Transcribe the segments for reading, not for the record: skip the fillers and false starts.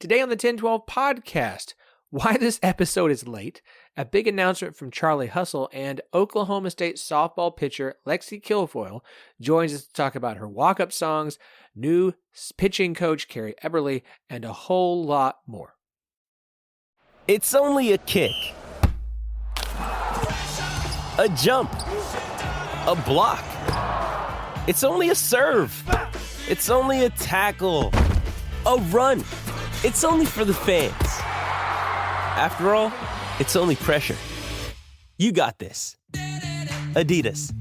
Today on the 1012 podcast, why this episode is late, a big announcement from Charlie Hustle, and Oklahoma State softball pitcher Lexi Kilfoyl joins us to talk about her walk-up songs, new pitching coach Carrie Eberly, and a whole lot more. It's only a kick, a jump, a block. It's only a serve. It's only a tackle, a run. It's only for the fans. After all, it's only pressure. You got this. Adidas.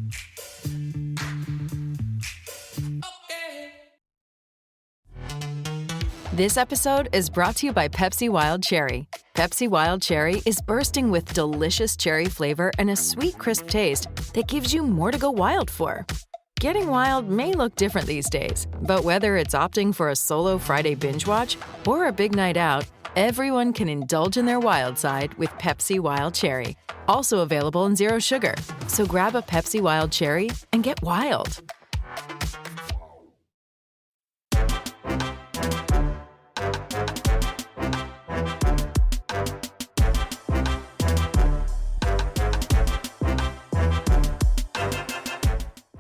This episode is brought to you by Pepsi Wild Cherry. Pepsi Wild Cherry is bursting with delicious cherry flavor and a sweet, crisp taste that gives you more to go wild for. Getting wild may look different these days, but whether it's opting for a solo Friday binge watch or a big night out, everyone can indulge in their wild side with Pepsi Wild Cherry. Also available in Zero Sugar. So grab a Pepsi Wild Cherry and get wild.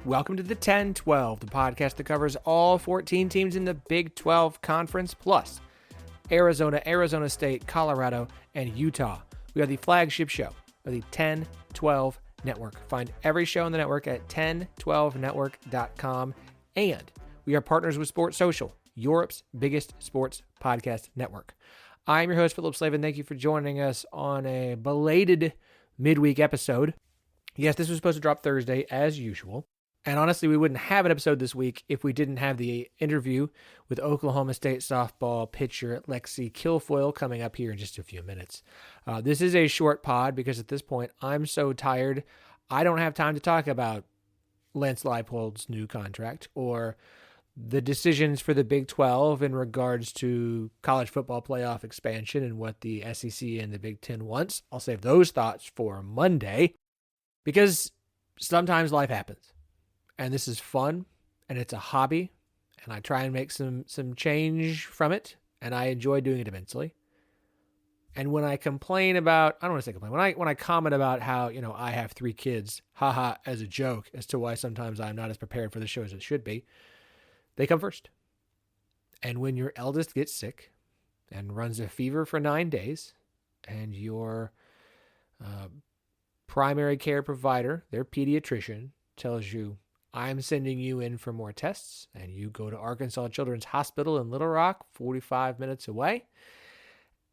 Welcome to the 1012, the podcast that covers all 14 teams in the Big 12 Conference, plus Arizona, Arizona State, Colorado, and Utah. We are the flagship show of the 1012 Network. Find every show on the network at 1012network.com. And we are partners with Sports Social, Europe's biggest sports podcast network. I'm your host, Phillip, and thank you for joining us on a belated midweek episode. Yes, this was supposed to drop Thursday, as usual. And honestly, we wouldn't have an episode this week if we didn't have the interview with Oklahoma State softball pitcher Lexi Kilfoyl coming up here in just a few minutes. This is a short pod because at this point, I'm so tired, I don't have time to talk about Lance Leipold's new contract or the decisions for the Big 12 in regards to college football playoff expansion and what the SEC and the Big 10 wants. I'll save those thoughts for Monday because sometimes life happens. And this is fun, and it's a hobby, and I try and make some change from it, and I enjoy doing it immensely. And when I complain about, I don't want to say complain, when I comment about how, I have 3 kids, haha, as a joke, as to why sometimes I'm not as prepared for the show as it should be, they come first. And when your eldest gets sick and runs a fever for 9 days, and your primary care provider, their pediatrician, tells you, I'm sending you in for more tests, and you go to Arkansas Children's Hospital in Little Rock, 45 minutes away,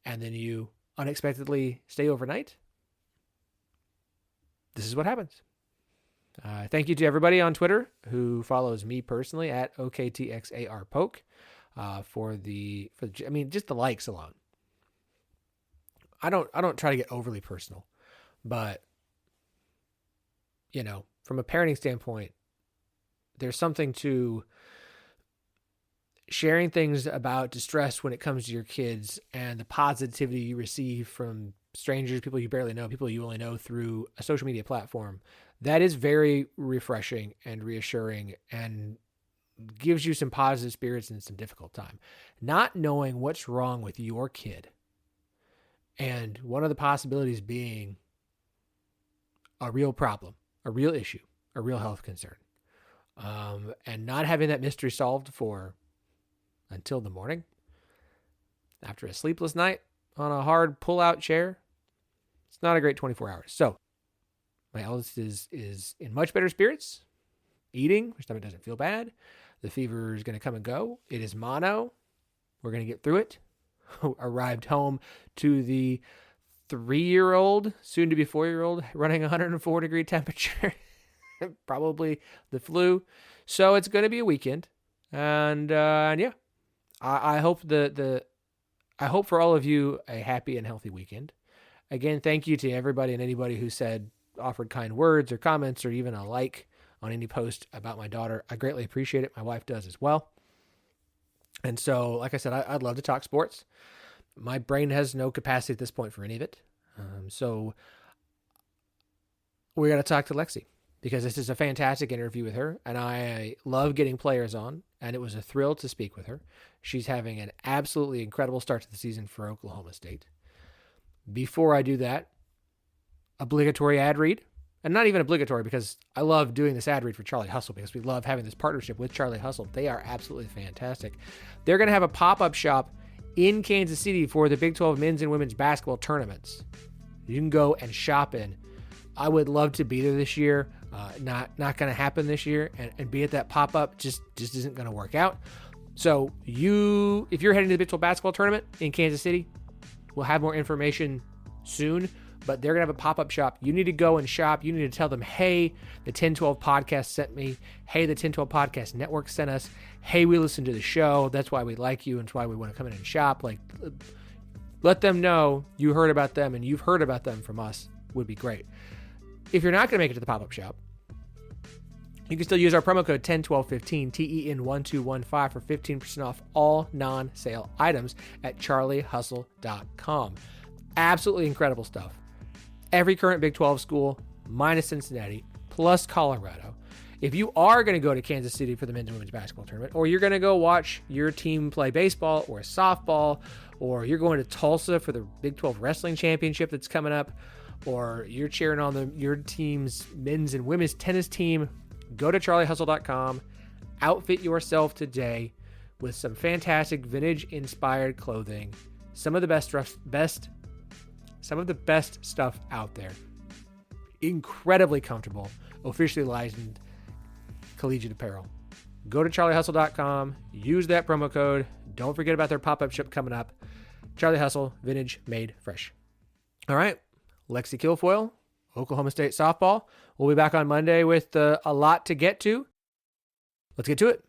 and then you unexpectedly stay overnight. This is what happens. Thank you to everybody on Twitter who follows me personally at OKTXARPoke for just the likes alone. I don't try to get overly personal, but from a parenting standpoint, there's something to sharing things about distress when it comes to your kids and the positivity you receive from strangers, people you barely know, people you only know through a social media platform. That is very refreshing and reassuring and gives you some positive spirits in some difficult time. Not knowing what's wrong with your kid and one of the possibilities being a real problem, a real issue, a real health concern. And not having that mystery solved for until the morning after a sleepless night on a hard pull-out chair, it's not a great 24 hours. So my eldest is in much better spirits, eating, which time it doesn't feel bad. The fever is going to come and go. It is mono. We're going to get through it. Arrived home to the 3-year-old, soon to be 4-year-old, running 104 degree temperature. Probably the flu. So it's going to be a weekend. And yeah, I hope I hope for all of you a happy and healthy weekend. Again, thank you to everybody and anybody who offered kind words or comments or even a like on any post about my daughter. I greatly appreciate it. My wife does as well. And so, like I said, I'd love to talk sports. My brain has no capacity at this point for any of it. So we're going to talk to Lexi because this is a fantastic interview with her, and I love getting players on, and it was a thrill to speak with her. She's having an absolutely incredible start to the season for Oklahoma State. Before I do that, obligatory ad read. And not even obligatory, because I love doing this ad read for Charlie Hustle, because we love having this partnership with Charlie Hustle. They are absolutely fantastic. They're going to have a pop-up shop in Kansas City for the Big 12 men's and women's basketball tournaments. You can go and shop in. I would love to be there this year. Not going to happen this year, and be at that pop-up just isn't going to work out. So if you're heading to the Big 12 basketball tournament in Kansas City, we'll have more information soon. But they're going to have a pop-up shop. You need to go and shop. You need to tell them, hey, the 1012 podcast sent me. Hey, the 1012 podcast network sent us. Hey, we listened to the show. That's why we like you, and it's why we want to come in and shop. Like, let them know you heard about them and you've heard about them from us. Would be great. If you're not going to make it to the pop-up shop, you can still use our promo code 101215, TEN1215 for 15% off all non-sale items at charliehustle.com. Absolutely incredible stuff. Every current Big 12 school, minus Cincinnati, plus Colorado. If you are going to go to Kansas City for the men's and women's basketball tournament, or you're going to go watch your team play baseball or softball, or you're going to Tulsa for the Big 12 wrestling championship that's coming up, or you're cheering on your team's men's and women's tennis team, go to charliehustle.com, outfit yourself today with some fantastic vintage-inspired clothing, some of the best stuff out there. Incredibly comfortable, officially licensed collegiate apparel. Go to charliehustle.com, use that promo code. Don't forget about their pop-up shop coming up. Charlie Hustle, vintage made fresh. All right, Lexi Kilfoyl, Oklahoma State softball. We'll be back on Monday with a lot to get to. Let's get to it.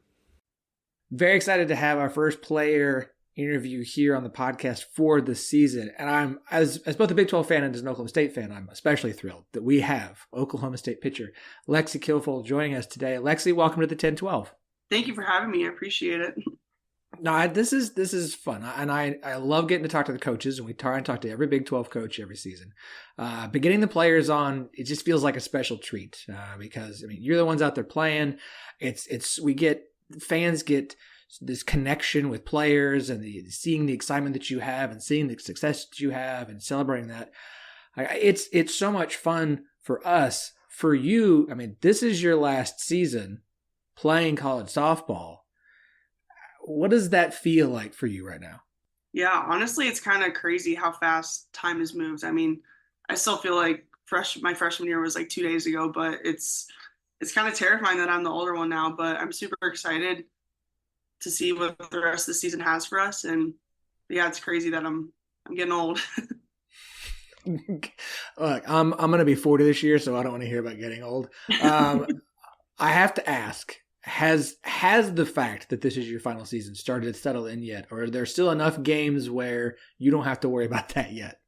Very excited to have our first player interview here on the podcast for the season. And I'm, as both a Big 12 fan and as an Oklahoma State fan, I'm especially thrilled that we have Oklahoma State pitcher Lexi Kilfoyl joining us today. Lexi, welcome to the 1012. Thank you for having me. I appreciate it. No, this is fun. And I love getting to talk to the coaches, and we try and talk to every Big 12 coach every season. But getting the players on, it just feels like a special treat because, I mean, you're the ones out there playing. Fans get this connection with players and seeing the excitement that you have and seeing the success that you have and celebrating that. It's so much fun for us. For you, I mean, this is your last season playing college softball. What does that feel like for you right now? Yeah, honestly, it's kind of crazy how fast time has moved. I mean, I still feel like my freshman year was like 2 days ago, but it's kind of terrifying that I'm the older one now, but I'm super excited to see what the rest of the season has for us. And yeah, it's crazy that I'm getting old. Look, I'm going to be 40 this year, so I don't want to hear about getting old. I have to ask, has the fact that this is your final season started to settle in yet? Or are there still enough games where you don't have to worry about that yet?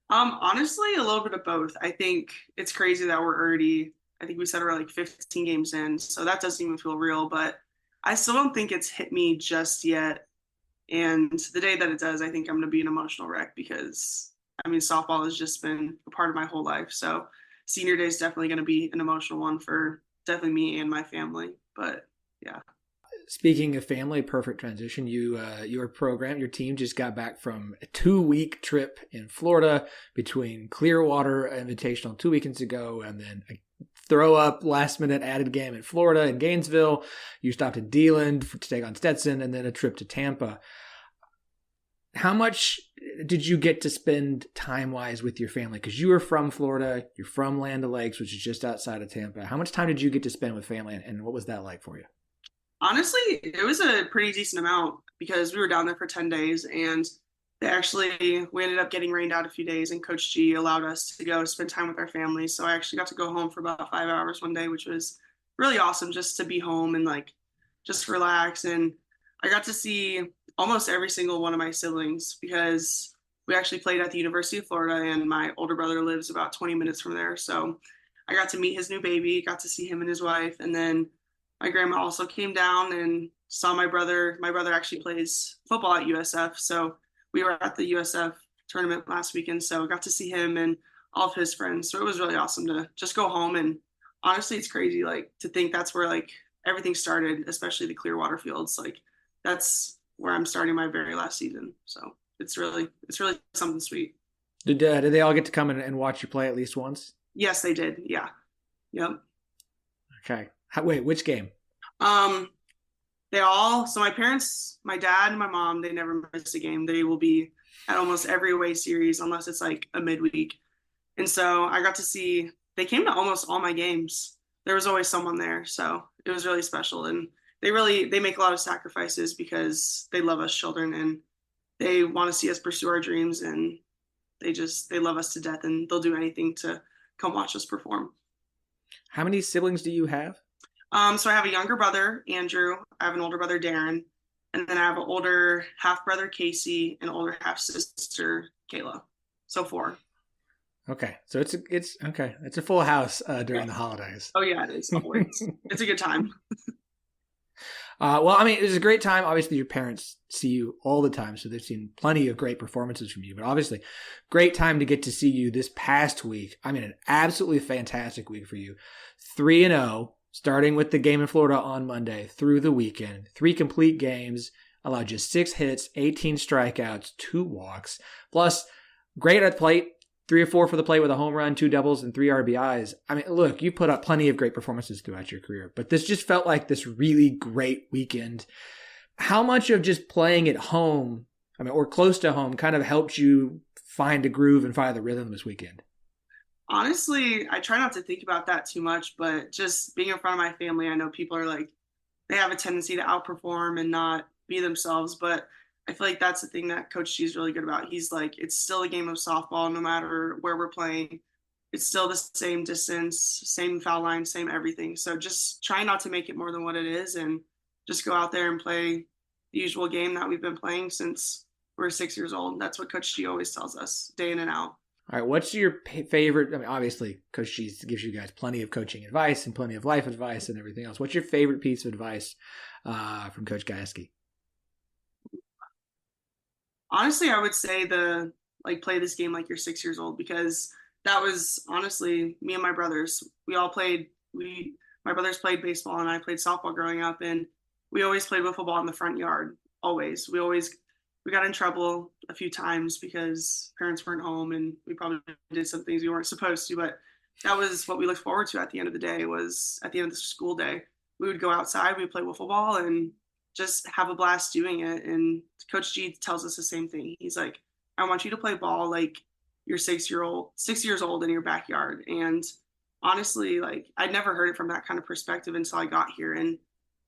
Honestly, a little bit of both. I think it's crazy that I think we said we're like 15 games in, so that doesn't even feel real, but I still don't think it's hit me just yet. And the day that it does, I think I'm going to be an emotional wreck because, I mean, softball has just been a part of my whole life. So senior day is definitely going to be an emotional one for definitely me and my family. But yeah. Speaking of family, perfect transition. Your team just got back from a 2-week trip in Florida between Clearwater Invitational 2 weekends ago and then a throw up last minute added game in Florida and Gainesville. You stopped at D-Land to take on Stetson and then a trip to Tampa. How much did you get to spend time-wise with your family? Because you were from Florida, you're from Land O'Lakes, which is just outside of Tampa. How much time did you get to spend with family, and what was that like for you? Honestly, it was a pretty decent amount because we were down there for 10 days, and we ended up getting rained out a few days, and Coach G allowed us to go spend time with our family. So I actually got to go home for about 5 hours one day, which was really awesome just to be home and like just relax. And I got to see almost every single one of my siblings because we actually played at the University of Florida, and my older brother lives about 20 minutes from there. So I got to meet his new baby, got to see him and his wife. And then my grandma also came down and saw my brother. My brother actually plays football at USF. So we were at the USF tournament last weekend. So I got to see him and all of his friends. So it was really awesome to just go home and honestly, it's crazy, like, to think that's where, like, everything started, especially the Clearwater Fields. Like, that's where I'm starting my very last season. So it's really something sweet. Did they all get to come and watch you play at least once? Yes, they did. Yeah. Yep. Okay. Wait, which game? Um, so my parents, my dad and my mom, they never miss a game. They will be at almost every away series unless it's like a midweek. And so I got to see, they came to almost all my games. There was always someone there. So it was really special. And they make a lot of sacrifices because they love us children and they want to see us pursue our dreams. And they love us to death and they'll do anything to come watch us perform. How many siblings do you have? So I have a younger brother, Andrew. I have an older brother, Darren. And then I have an older half brother, Casey, and older half sister, Kayla. So 4. Okay, so it's okay. It's a full house during the holidays. Oh yeah, it is. Always. It's a good time. Well, I mean, it was a great time. Obviously, your parents see you all the time, so they've seen plenty of great performances from you. But obviously, great time to get to see you this past week. I mean, an absolutely fantastic week for you. 3-0, starting with the game in Florida on Monday through the weekend. 3 complete games, allowed just 6 hits, 18 strikeouts, 2 walks, plus great at the plate. 3 or 4 for the plate with a home run, 2 doubles, and 3 RBIs. I mean, look, you put up plenty of great performances throughout your career, but this just felt like this really great weekend. How much of just playing at home, I mean, or close to home, kind of helped you find a groove and find the rhythm this weekend? Honestly, I try not to think about that too much, but just being in front of my family, I know people are like, they have a tendency to outperform and not be themselves, but I feel like that's the thing that Coach G is really good about. He's like, it's still a game of softball, no matter where we're playing. It's still the same distance, same foul line, same everything. So just try not to make it more than what it is and just go out there and play the usual game that we've been playing since we're 6 years old. That's what Coach G always tells us, day in and out. All right, what's your favorite? I mean, obviously, Coach G gives you guys plenty of coaching advice and plenty of life advice and everything else. What's your favorite piece of advice from Coach Gajewski? Honestly, I would say play this game like you're 6 years old, because that was honestly me and my brothers. My brothers played baseball and I played softball growing up, and we always played wiffle ball in the front yard. Always. We got in trouble a few times because parents weren't home and we probably did some things we weren't supposed to, but that was what we looked forward to at the end of the day. Was at the end of the school day, we would go outside, we'd play wiffle ball and just have a blast doing it. And Coach G tells us the same thing. He's like, I want you to play ball like you're 6 years old in your backyard. And honestly, like, I'd never heard it from that kind of perspective until I got here. And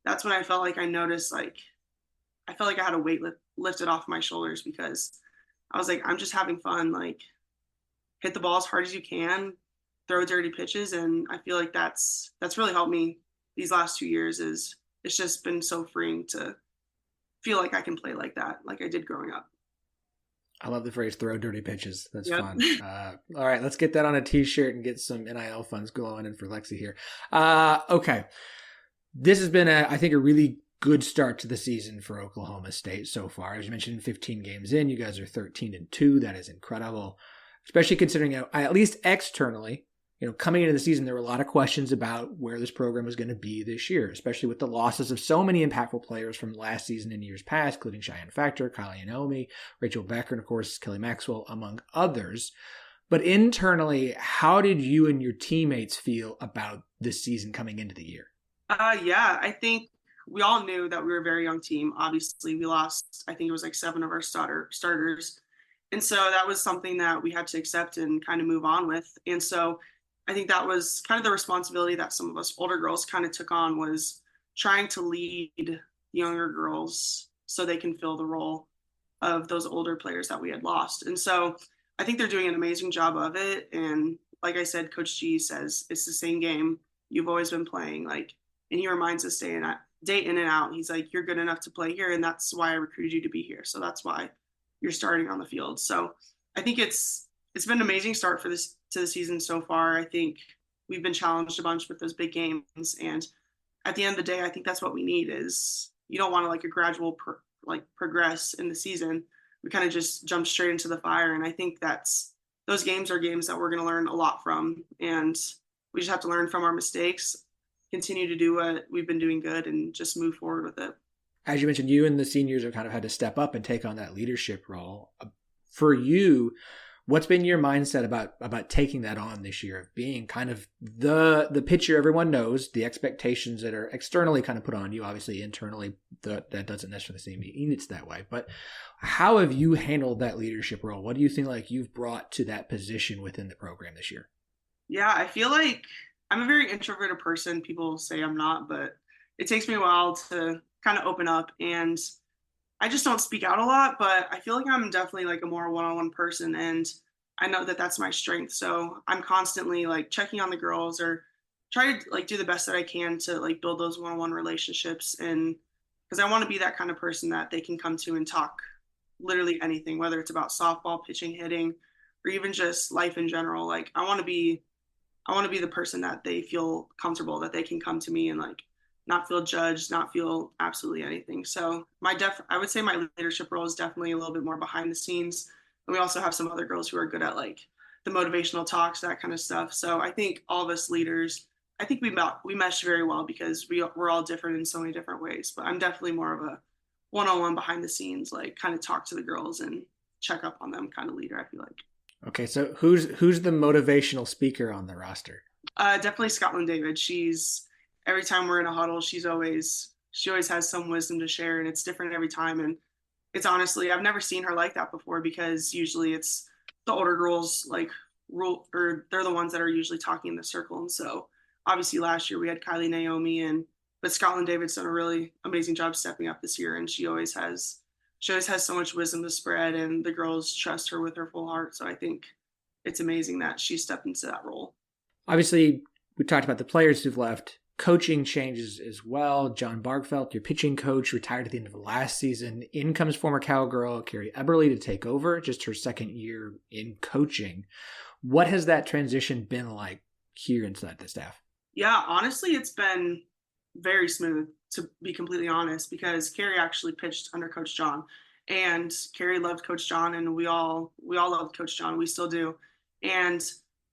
that's when I felt like I noticed, like, I felt like I had a weight lifted off my shoulders, because I was like, I'm just having fun. Like, hit the ball as hard as you can, throw dirty pitches. And I feel like that's really helped me these last 2 years. Is it's just been so freeing to feel like I can play like that, like I did growing up. I love the phrase "throw dirty pitches." That's Yep. fun. All right, let's get that on a T-shirt and get some NIL funds going in for Lexi here. Okay, this has been, I think, a really good start to the season for Oklahoma State so far. As you mentioned, 15 games in, you guys are 13-2. That is incredible, especially considering, at least externally, coming into the season, there were a lot of questions about where this program was going to be this year, especially with the losses of so many impactful players from last season and years past, including Cheyenne Factor, Kylie Naomi, Rachel Becker, and of course, Kelly Maxwell, among others. But internally, how did you and your teammates feel about this season coming into the year? Yeah, I think we all knew that we were a very young team. Obviously, we lost, I think it was like 7 of our starters. And so that was something that we had to accept and kind of move on with. And so I think that was kind of the responsibility that some of us older girls kind of took on, was trying to lead younger girls so they can fill the role of those older players that we had lost. And so I think they're doing an amazing job of it. And like I said, Coach G says it's the same game you've always been playing. Like, and he reminds us day in and out. He's like, you're good enough to play here, and that's why I recruited you to be here. So that's why you're starting on the field. So I think it's been an amazing start to the season so far. I think we've been challenged a bunch with those big games, and at the end of the day, I think that's what we need. Is you don't want to like a gradual progress in the season. We kind of just jump straight into the fire, and I think those games are games that we're going to learn a lot from, and we just have to learn from our mistakes, continue to do what we've been doing good, and just move forward with it. As you mentioned, you and the seniors have kind of had to step up and take on that leadership role. For you, what's been your mindset about taking that on this year, of being kind of the pitcher everyone knows, the expectations that are externally kind of put on you, obviously internally that doesn't necessarily mean it's that way, but how have you handled that leadership role? What do you think like you've brought to that position within the program this year? Yeah, I feel like I'm a very introverted person. People say I'm not, but it takes me a while to kind of open up, and I just don't speak out a lot, but I feel like I'm definitely like a more one-on-one person, and I know that that's my strength. So I'm constantly like checking on the girls, or try to like do the best that I can to like build those one-on-one relationships. And because I want to be that kind of person that they can come to and talk literally anything, whether it's about softball, pitching, hitting, or even just life in general. Like I want to be the person that they feel comfortable, that they can come to me and like not feel judged, not feel absolutely anything. So I would say my leadership role is definitely a little bit more behind the scenes. And we also have some other girls who are good at like the motivational talks, that kind of stuff. So I think all of us leaders, I think we mesh very well because we're all different in so many different ways. But I'm definitely more of a one-on-one behind the scenes, like kind of talk to the girls and check up on them kind of leader, I feel like. Okay, so who's the motivational speaker on the roster? Definitely Scotland David. Every time we're in a huddle, she always has some wisdom to share, and it's different every time. And it's honestly, I've never seen her like that before, because usually it's the older girls like or they're the ones that are usually talking in the circle. And so obviously last year we had Kylie Naomi, but Scotland David's done a really amazing job stepping up this year, and she always has so much wisdom to spread, and the girls trust her with her full heart. So I think it's amazing that she stepped into that role. Obviously, we talked about the players who've left. Coaching changes as well. John Bargfeld, your pitching coach, retired at the end of last season. In comes former Cowgirl Carrie Eberly to take over, just her second year in coaching. What has that transition been like here inside the staff? Yeah, honestly, it's been very smooth, to be completely honest, because Carrie actually pitched under Coach John, and Carrie loved Coach John, and we all loved Coach John. We still do. And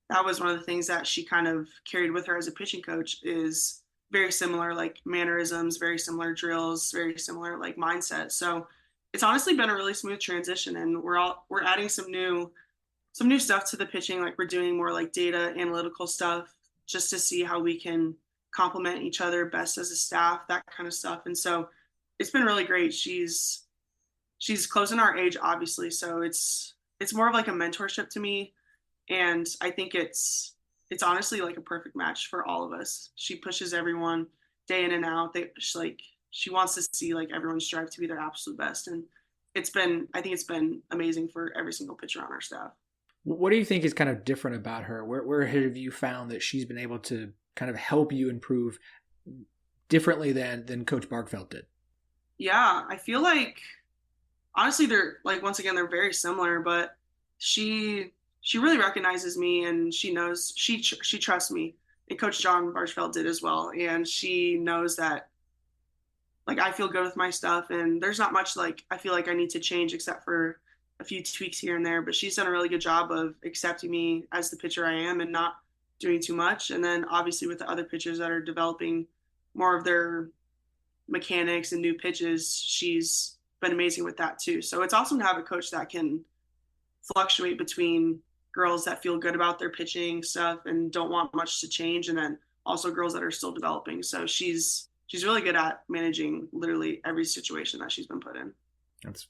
that was one of the things that she kind of carried with her as a pitching coach, is very similar like mannerisms, very similar drills, very similar like mindset. So it's honestly been a really smooth transition, and we're adding some new stuff to the pitching. Like we're doing more like data analytical stuff just to see how we can complement each other best as a staff, that kind of stuff. And so it's been really great. She's closing our age, obviously, so it's more of like a mentorship to me. And I think it's honestly like a perfect match for all of us. She pushes everyone day in and out. She wants to see like everyone strive to be their absolute best. And I think it's been amazing for every single pitcher on our staff. What do you think is kind of different about her? Where have you found that she's been able to kind of help you improve differently than Coach Bargfeld did? Yeah, I feel like honestly they're like, once again, they're very similar, but she really recognizes me, and she knows she trusts me, and Coach John Bargfeld did as well. And she knows that like I feel good with my stuff, and there's not much like I feel like I need to change except for a few tweaks here and there. But she's done a really good job of accepting me as the pitcher I am and not doing too much. And then obviously with the other pitchers that are developing more of their mechanics and new pitches, she's been amazing with that too. So it's awesome to have a coach that can fluctuate between girls that feel good about their pitching stuff and don't want much to change, and then also girls that are still developing. So she's really good at managing literally every situation that she's been put in.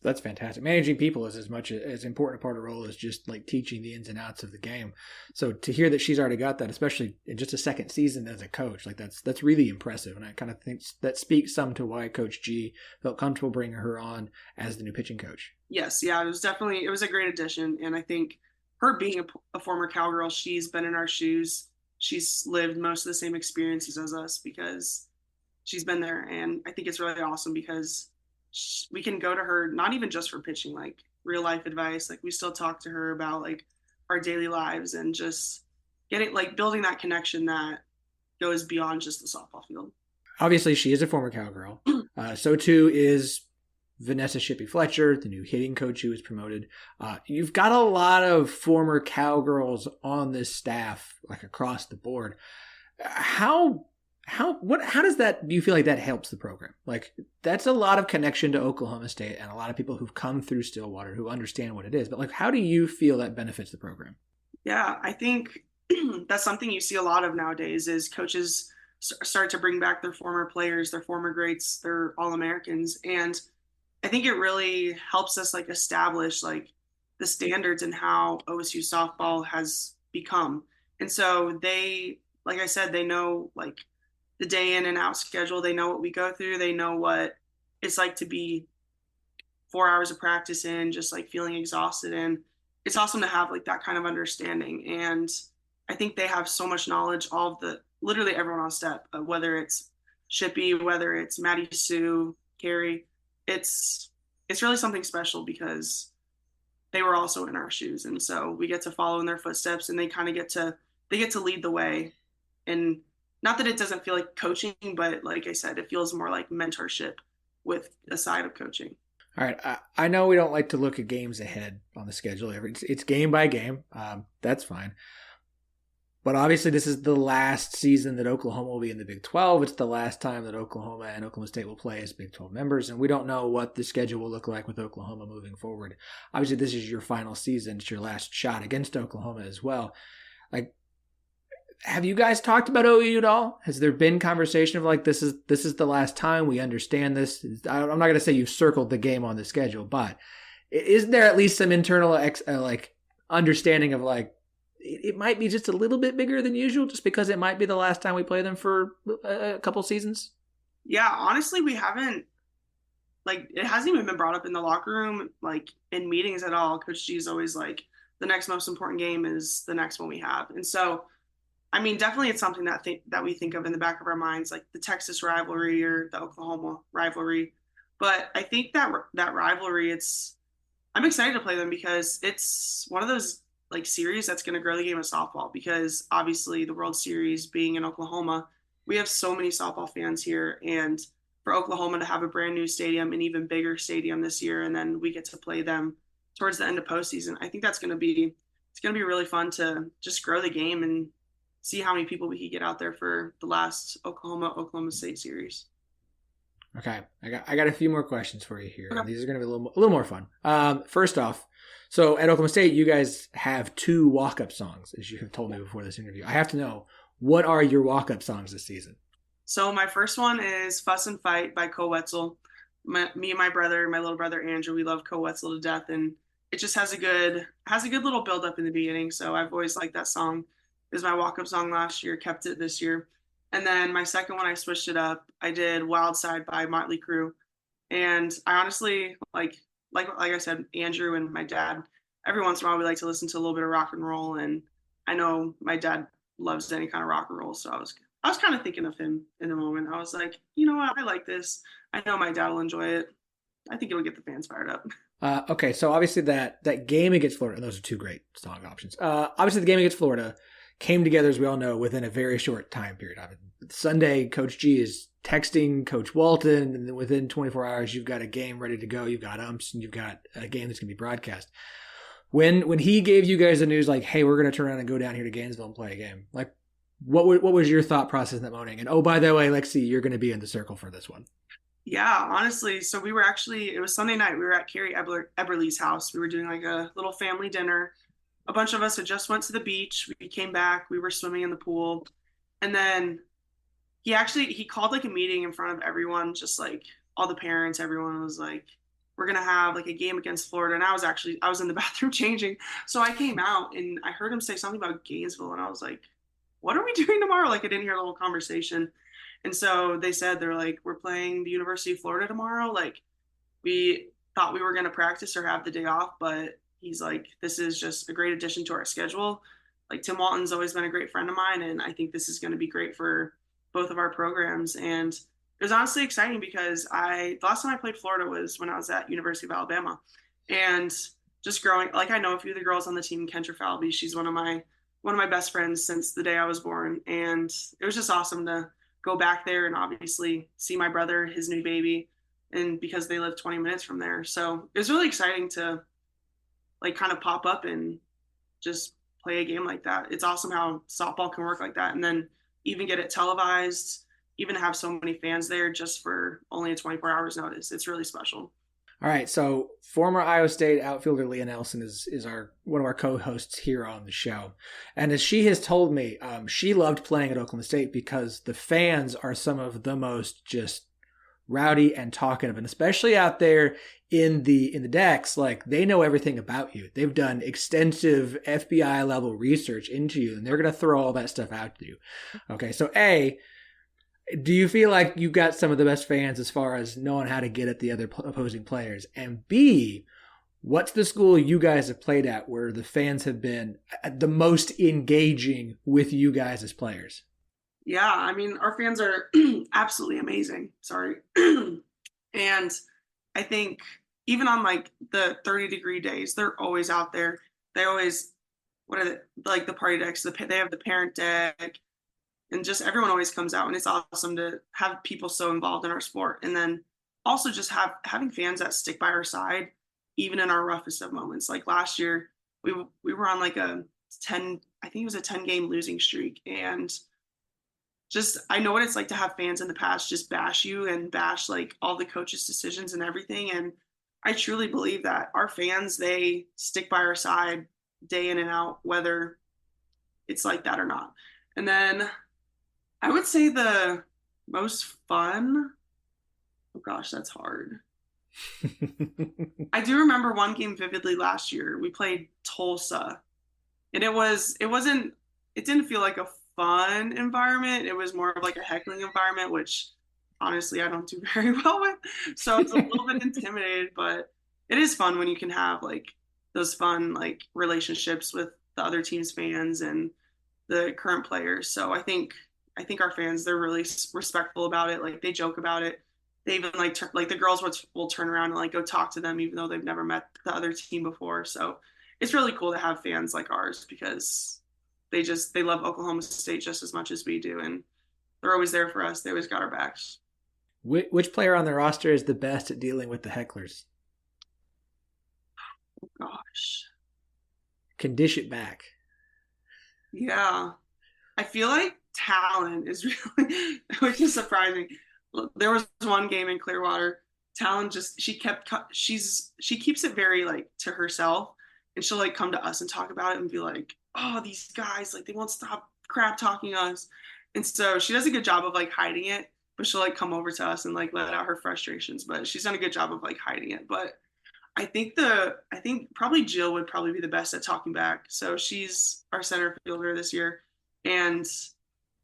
That's fantastic. Managing people is as important a part of the role as just like teaching the ins and outs of the game. So to hear that she's already got that, especially in just a second season as a coach, like that's really impressive. And I kind of think that speaks some to why Coach G felt comfortable bringing her on as the new pitching coach. Yes, yeah, it was a great addition. And I think her being a former Cowgirl, she's been in our shoes. She's lived most of the same experiences as us because she's been there. And I think it's really awesome because we can go to her, not even just for pitching, like real life advice. Like we still talk to her about like our daily lives and just building that connection that goes beyond just the softball field. Obviously she is a former Cowgirl. So too is Vanessa Shippey Fletcher, the new hitting coach who was promoted. You've got a lot of former Cowgirls on this staff, like across the board. How does that, do you feel like that helps the program? Like, that's a lot of connection to Oklahoma State and a lot of people who've come through Stillwater who understand what it is. But like, how do you feel that benefits the program? Yeah, I think that's something you see a lot of nowadays is coaches start to bring back their former players, their former greats, their All-Americans. And I think it really helps us like establish like the standards and how OSU softball has become. And so they, like I said, they know like the day in and out schedule. They know what we go through. They know what it's like to be 4 hours of practice in, just like feeling exhausted. And it's awesome to have like that kind of understanding. And I think they have so much knowledge, all of the literally everyone on step, whether it's Shippy, whether it's Maddie Sue, Carrie, it's really something special because they were also in our shoes. And so we get to follow in their footsteps and they kind of get to lead the way. And not that it doesn't feel like coaching, but like I said, it feels more like mentorship with a side of coaching. All right. I know we don't like to look at games ahead on the schedule. It's game by game. That's fine. But obviously, this is the last season that Oklahoma will be in the Big 12. It's the last time that Oklahoma and Oklahoma State will play as Big 12 members. And we don't know what the schedule will look like with Oklahoma moving forward. Obviously, this is your final season. It's your last shot against Oklahoma as well. Like, have you guys talked about OU at all? Has there been conversation of like, this is the last time, we understand this? I'm not going to say you've circled the game on the schedule, but isn't there at least some internal understanding of like, it might be just a little bit bigger than usual just because it might be the last time we play them for a couple seasons? Yeah, honestly, we haven't, like, it hasn't even been brought up in the locker room, like in meetings at all. Coach G is always like, the next most important game is the next one we have. And so, I mean, definitely it's something that we think of in the back of our minds, like the Texas rivalry or the Oklahoma rivalry. But I think that rivalry, I'm excited to play them because it's one of those like series that's going to grow the game of softball, because obviously the World Series being in Oklahoma, we have so many softball fans here, and for Oklahoma to have a brand new stadium, an even bigger stadium this year, and then we get to play them towards the end of postseason, I think it's going to be really fun to just grow the game and see how many people we can get out there for the last Oklahoma State series. Okay, I got a few more questions for you here. Okay. These are going to be a little more fun. First off, so at Oklahoma State, you guys have 2 walk-up songs, as you have told me before this interview. I have to know, what are your walk-up songs this season? So my first one is "Fuss and Fight" by Co Wetzel. Me and my little brother Andrew, we love Co Wetzel to death, and it just has a good little build up in the beginning. So I've always liked that song. It was my walk-up song last year, kept it this year. And then my second one, I switched it up. I did "Wild Side" by Motley Crue. And I honestly, like I said, Andrew and my dad, every once in a while we like to listen to a little bit of rock and roll. And I know my dad loves any kind of rock and roll. So I was kind of thinking of him in the moment. I was like, you know what? I like this. I know my dad will enjoy it. I think it'll get the fans fired up. Okay, so obviously that game against Florida, those are 2 great song options. Obviously the game against Florida came together, as we all know, within a very short time period. I mean, Sunday, Coach G is texting Coach Walton, and within 24 hours, you've got a game ready to go. You've got umps, and you've got a game that's going to be broadcast. When he gave you guys the news, like, hey, we're going to turn around and go down here to Gainesville and play a game, like, what was your thought process in that morning? And, oh, by the way, Lexi, you're going to be in the circle for this one. Yeah, honestly, so it was Sunday night. We were at Carrie Eberly's house. We were doing like a little family dinner. A bunch of us had just went to the beach. We came back. We were swimming in the pool. And then he called like a meeting in front of everyone, just like all the parents. Everyone was like, we're going to have like a game against Florida. And I was in the bathroom changing. So I came out and I heard him say something about Gainesville. And I was like, what are we doing tomorrow? Like, I didn't hear the whole conversation. And so they're like, we're playing the University of Florida tomorrow. Like, we thought we were going to practice or have the day off, but he's like, this is just a great addition to our schedule. Like, Tim Walton's always been a great friend of mine, and I think this is going to be great for both of our programs. And it was honestly exciting because the last time I played Florida was when I was at University of Alabama. And just growing, like, I know a few of the girls on the team, Kendra Falvey, she's one of my best friends since the day I was born. And it was just awesome to go back there and obviously see my brother, his new baby, and because they live 20 minutes from there. So it was really exciting to like kind of pop up and just play a game like that. It's awesome how softball can work like that. And then even get it televised, even have so many fans there just for only a 24 hours notice. It's really special. All right, so former Iowa State outfielder Leah Nelson is one of our co-hosts here on the show. And as she has told me, she loved playing at Oklahoma State because the fans are some of the most just rowdy and talkative, and especially out there in the decks, like they know everything about you. They've done extensive FBI level research into you, and they're going to throw all that stuff out to you. Okay, so A, do you feel like you got some of the best fans as far as knowing how to get at the other opposing players? And B, what's the school you guys have played at where the fans have been the most engaging with you guys as players? Yeah, I mean, our fans are absolutely amazing. Sorry. And I think even on like the 30-degree days, they're always out there. They always, what are they, like the party decks, they have the parent deck, and just everyone always comes out, and it's awesome to have people so involved in our sport. And then also just having fans that stick by our side, even in our roughest of moments. Like last year, we were on like I think it was a 10-game losing streak, and just, I know what it's like to have fans in the past just bash you and bash like all the coaches' decisions and everything. And I truly believe that our fans, they stick by our side day in and out, whether it's like that or not. And then I would say the most fun, oh gosh, that's hard. I do remember one game vividly last year. We played Tulsa, and it didn't feel like a fun environment. It was more of like a heckling environment, which honestly I don't do very well with. So it's a little bit intimidated, but it is fun when you can have like those fun like relationships with the other team's fans and the current players. So I think our fans, they're really respectful about it. Like they joke about it. They even like the girls will turn around and like go talk to them even though they've never met the other team before. So it's really cool to have fans like ours because they love Oklahoma State just as much as we do, and they're always there for us. They always got our backs. Which player on the roster is the best at dealing with the hecklers? Oh, gosh. Can dish it back. Yeah. I feel like Talon is really, which is surprising. There was one game in Clearwater. Talon she keeps it very like to herself, and she'll like come to us and talk about it and be like, oh, these guys, like they won't stop crap talking us. And so she does a good job of like hiding it, but she'll like come over to us and like let out her frustrations, but she's done a good job of like hiding it. But I think probably Jill would probably be the best at talking back. So she's our center fielder this year, and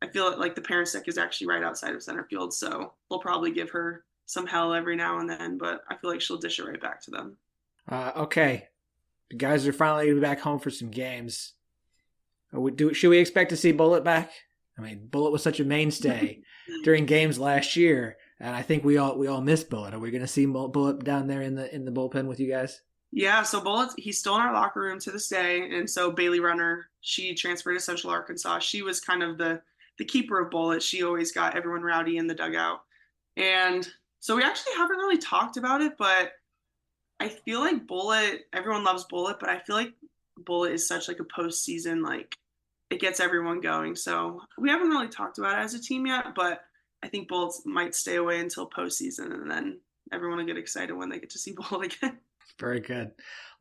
I feel like the parents deck is actually right outside of center field, so we'll probably give her some hell every now and then, but I feel like she'll dish it right back to them. Okay, the guys are finally going to be back home for some games. Should we expect to see Bullet back? I mean, Bullet was such a mainstay during games last year, and I think we all miss Bullet. Are we going to see Bullet down there in the bullpen with you guys? Yeah, so Bullet, he's still in our locker room to this day, and so Bailey Runner, she transferred to Central Arkansas. She was kind of the keeper of Bullet. She always got everyone rowdy in the dugout, and so we actually haven't really talked about it, but I feel like Bullet, everyone loves Bullet, but I feel like Bullet is such like a postseason, like it gets everyone going. So we haven't really talked about it as a team yet, but I think Bullets might stay away until postseason, and then everyone will get excited when they get to see Bullet again. Very good.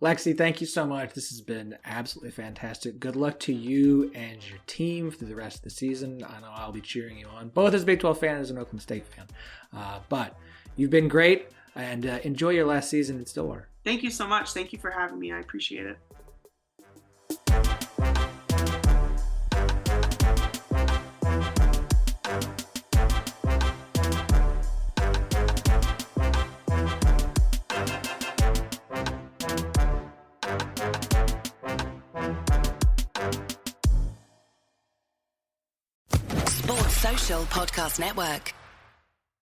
Lexi, thank you so much. This has been absolutely fantastic. Good luck to you and your team through the rest of the season. I know I'll be cheering you on, both as a Big 12 fan and as an Oklahoma State fan. But you've been great, and enjoy your last season in Stillwater. Thank you so much. Thank you for having me. I appreciate it. Sports Social Podcast Network.